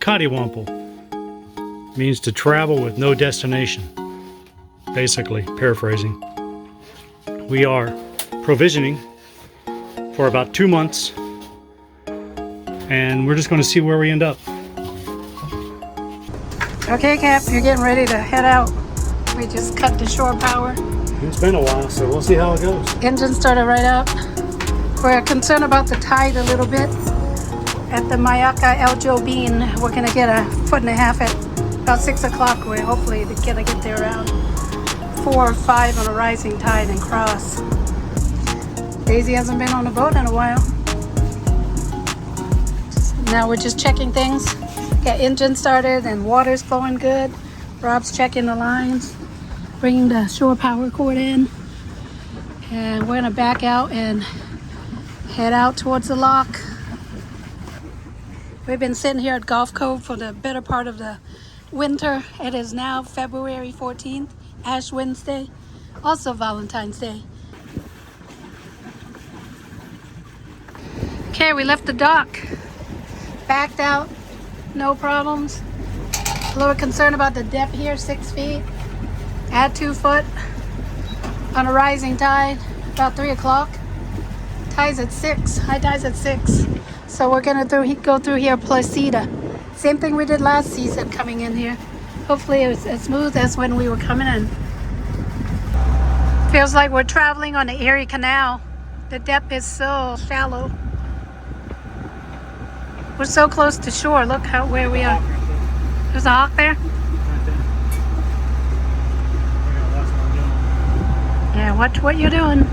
Coddiwomple means to travel with no destination. Basically, paraphrasing. We are provisioning for about 2 months, and we're just going to see where we end up. Okay, Cap, you're getting ready to head out. We just cut the shore power. It's been a while, so we'll see how it goes. Engine started right up. We're concerned about the tide a little bit. At the Mayaka El Jobin, we're going to get a 1.5 foot at about 6 o'clock. We're hopefully going to get there around 4 or 5 on a rising tide and cross. Daisy hasn't been on a boat in a while. Now we're just checking things. Got engine started and water's flowing good. Rob's checking the lines, bringing the shore power cord in. And we're going to back out and head out towards the lock. We've been sitting here at Gulf Cove for the better part of the winter. It is now February 14th, Ash Wednesday, also Valentine's Day. Okay, we left the dock, backed out, no problems. A little concerned about the depth here, 6 feet. At 2 foot on a rising tide, about 3 o'clock. Tide's at 6, high tide's at 6. So we're gonna go through here Placida. Same thing we did last season coming in here. Hopefully it was as smooth as when we were coming in. Feels like we're traveling on the Erie Canal. The depth is so shallow. We're so close to shore. Look where we are. There's a hawk there? Yeah, watch what you're doing.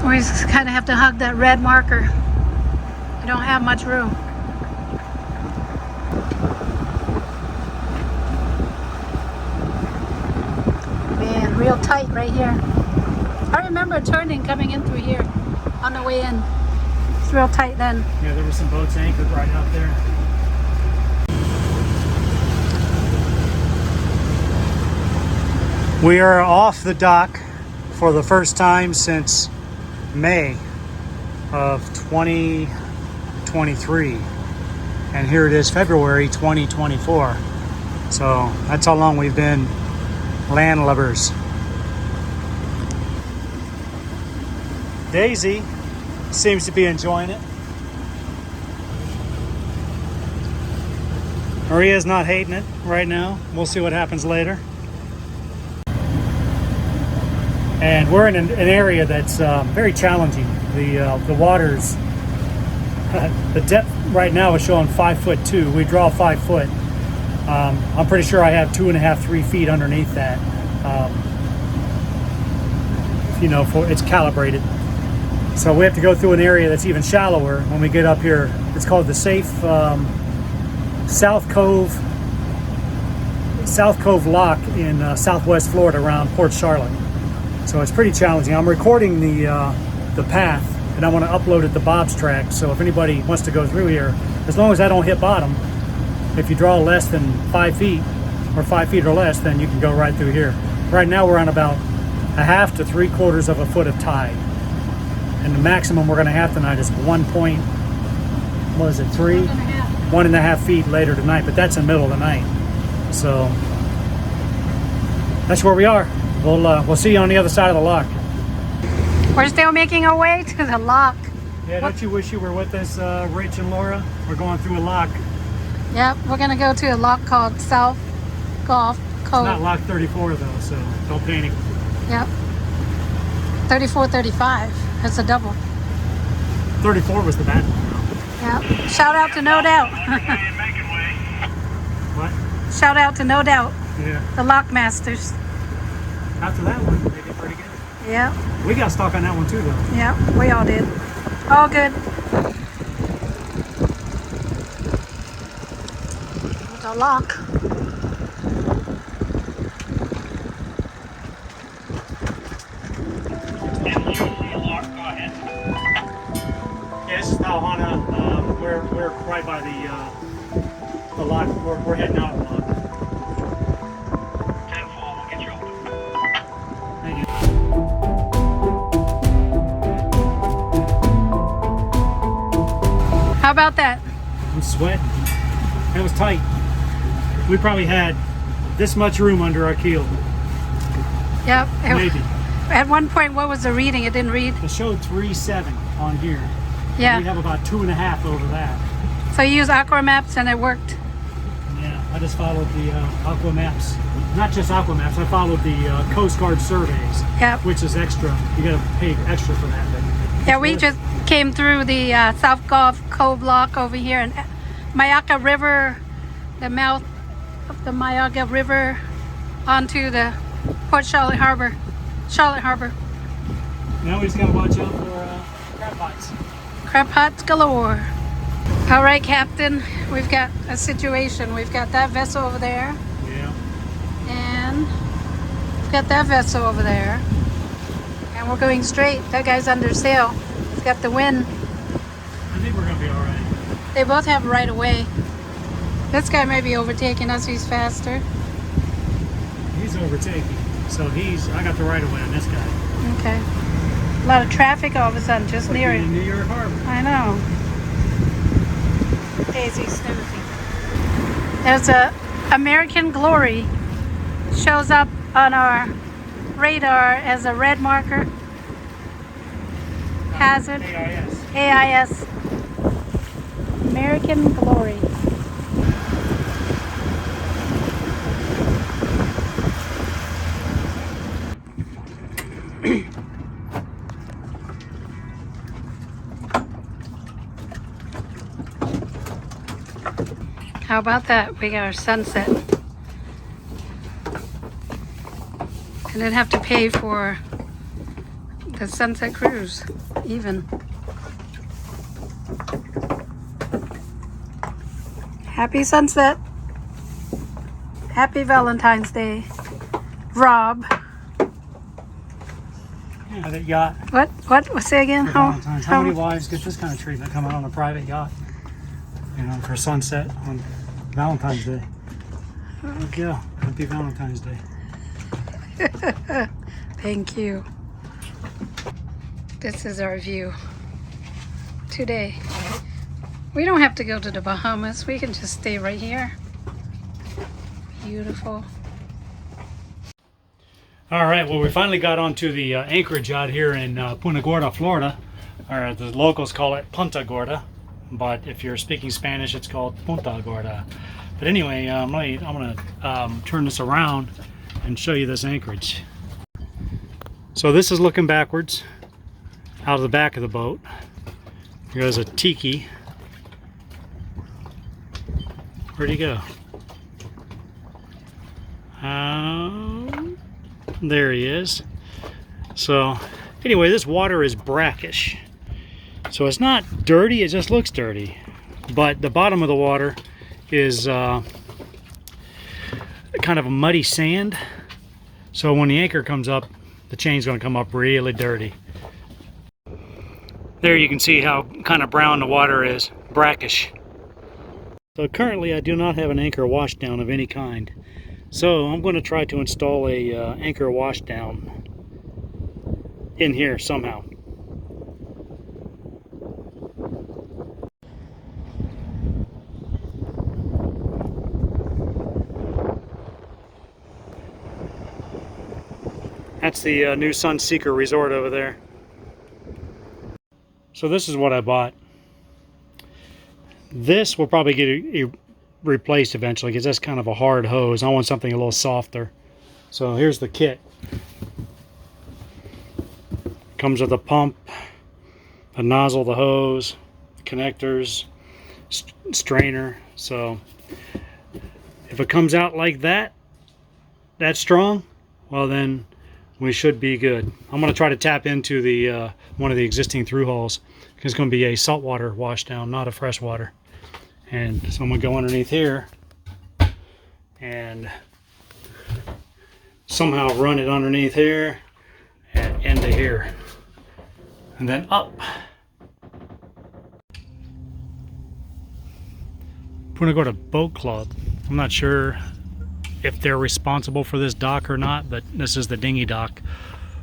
We just kind of have to hug that red marker. We don't have much room. Man, real tight right here. I remember turning coming in through here on the way in. It's real tight then. Yeah, there were some boats anchored right out there. We are off the dock for the first time since May of 2023, and here it is February 2024. So that's how long we've been landlubbers. Daisy seems to be enjoying it. Maria's not hating it right now. We'll see what happens later. And we're in an area that's very challenging. The water's, the depth right now is showing 5'2". We draw 5 foot. I'm pretty sure I have 2.5, 3 feet underneath that. You know, it's calibrated. So we have to go through an area that's even shallower when we get up here. It's called the Safe South Cove Lock in Southwest Florida around Port Charlotte. So it's pretty challenging. I'm recording the path, and I want to upload it to Bob's track. So if anybody wants to go through here, as long as I don't hit bottom, if you draw less than 5 feet or 5 feet or less, then you can go right through here. Right now we're on about 1/2 to 3/4 of a foot of tide, and the maximum we're going to have tonight is 1.5 feet later tonight. But that's in the middle of the night, so that's where we are. We'll see you on the other side of the lock. We're still making our way to the lock. Yeah, don't you wish you were with us, Rich and Laura? We're going through a lock. Yep, we're gonna go to a lock called South Gulf Cove. It's not lock 34 though, so don't panic. Yep. 34, 35. That's a double. 34 was the bad one. Yep. Shout out to No Doubt. What? Shout out to No Doubt. Yeah. The Lock Masters. After that one, they did pretty good. Yep. We got stuck on that one too, though. Yep, we all did. All good. The lock. Yeah, this is Pau Hana. We're right by the lock. We're heading out of the lock. 10-4, we'll get you open. Thank you. How about that? I'm sweating. That was tight. We probably had this much room under our keel. Yep. Maybe. At one point, what was the reading? It didn't read. It showed 3.7 on here. Yeah. We have about 2.5 over that. So you use Aqua Maps and it worked. Yeah, I just followed the Aqua Maps. Not just Aqua Maps, I followed the Coast Guard surveys. Yep. Which is extra. You gotta pay extra for that. But Yeah, we just came through the South Gulf Cove Lock over here and Mayaca River, the mouth of the Mayaca River onto the Port Charlotte Harbor. now we just gotta watch out for crab pots. Crab pots galore. All right, Captain, we've got a situation. We've got that vessel over there, Yeah. and we've got that vessel over there, and we're going straight. That guy's under sail. He's got the wind. I think we're gonna be alright. They both have right of way. This guy may be overtaking us. He's faster. He's overtaking. So I got the right of way on this guy. Okay. A lot of traffic all of a sudden, just Like near in it. New York Harbor. I know. Daisy Snoozy. There's a American Glory. Shows up on our radar as a red marker. Hazard. AIS. AIS. American Glory. How about that? We got our sunset. I didn't have to pay for the sunset cruise, even. Happy sunset. Happy Valentine's Day. Rob. Yeah, that yacht. What? Say again? For Valentine's. How many wives get this kind of treatment coming on a private yacht? You know, for sunset on Valentine's Day. Yeah, happy Valentine's Day. Thank you. This is our view today. We don't have to go to the Bahamas. We can just stay right here. Beautiful. All right, well, we finally got onto the anchorage out here in Punta Gorda, Florida. Or the locals call it Punta Gorda, but if you're speaking Spanish, it's called Punta Gorda. But anyway, I'm gonna turn this around and show you this anchorage. So this is looking backwards out of the back of the boat. Here's a tiki. Where'd he go? There he is. So anyway, this water is brackish. So it's not dirty, it just looks dirty. But the bottom of the water is kind of a muddy sand. So when the anchor comes up, the chain's going to come up really dirty. There you can see how kind of brown the water is, brackish. So currently I do not have an anchor washdown of any kind. So I'm going to try to install a anchor washdown in here somehow. That's the new Sunseeker Resort over there. So this is what I bought. This will probably get replaced eventually because that's kind of a hard hose. I want something a little softer. So here's the kit. Comes with a pump, a nozzle, the hose, connectors, strainer. So if it comes out like that strong, well then we should be good. I'm going to try to tap into the one of the existing through holes because it's going to be a saltwater washdown, not a freshwater. And so I'm going to go underneath here and somehow run it underneath here and into here and then up. We're going to go to Boat Club. I'm not sure if they're responsible for this dock or not, but this is the dinghy dock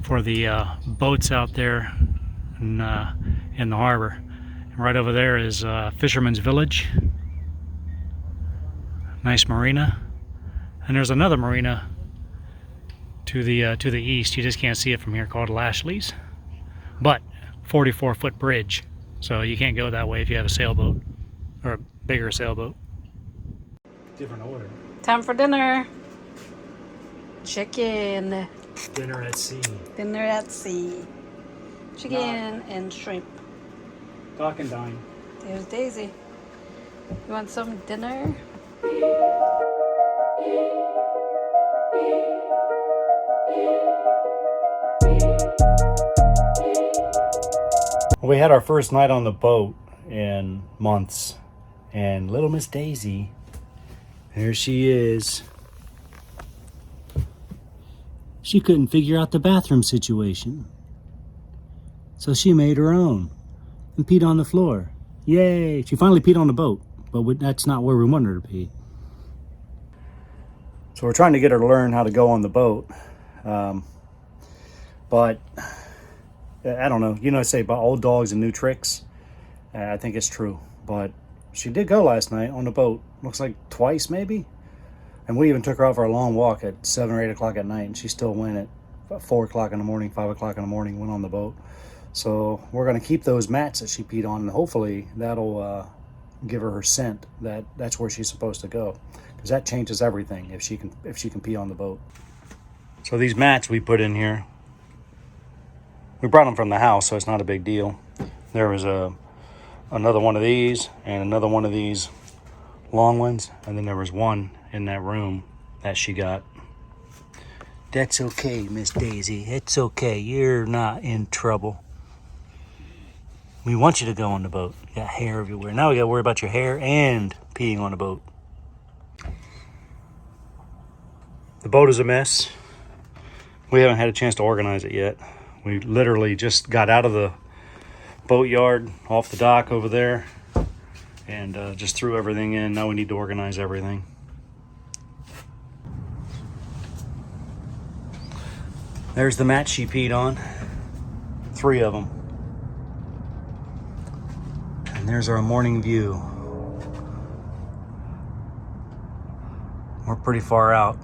for the boats out there in the harbor. And we're Right over there is Fisherman's Village. Nice marina. And there's another marina to the east. You just can't see it from here, called Lashley's. But 44-foot bridge. So you can't go that way if you have a sailboat or a bigger sailboat. Different order. Time for dinner. Chicken. Dinner at sea. Dinner at sea. Chicken and shrimp. Dock and dine. There's Daisy. You want some dinner? We had our first night on the boat in months, and little Miss Daisy, here she is. She couldn't figure out the bathroom situation, so she made her own and peed on the floor. Yay! She finally peed on the boat, but that's not where we wanted her to pee. So we're trying to get her to learn how to go on the boat, but I don't know. You know, I say about old dogs and new tricks. I think it's true. But she did go last night on the boat. Looks like twice, maybe. And we even took her out for a long walk at 7 or 8 o'clock at night. And she still went at 4 o'clock in the morning, 5 o'clock in the morning, went on the boat. So we're going to keep those mats that she peed on. And hopefully that'll give her scent that that's where she's supposed to go. Because that changes everything if she can pee on the boat. So these mats we put in here, we brought them from the house, so it's not a big deal. There was another one of these and another one of these long ones, and then there was one in that room that she got. That's okay, Miss Daisy. It's okay. You're not in trouble. We want you to go on the boat. You got hair everywhere. Now we got to worry about your hair and peeing on the boat. The boat is a mess. We haven't had a chance to organize it yet. We literally just got out of the boatyard, off the dock over there, and just threw everything in. Now we need to organize everything. There's the mat she peed on. 3 of them. And there's our morning view. We're pretty far out.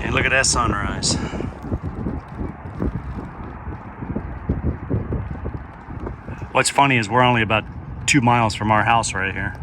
And look at that sunrise. What's funny is we're only about 2 miles from our house right here.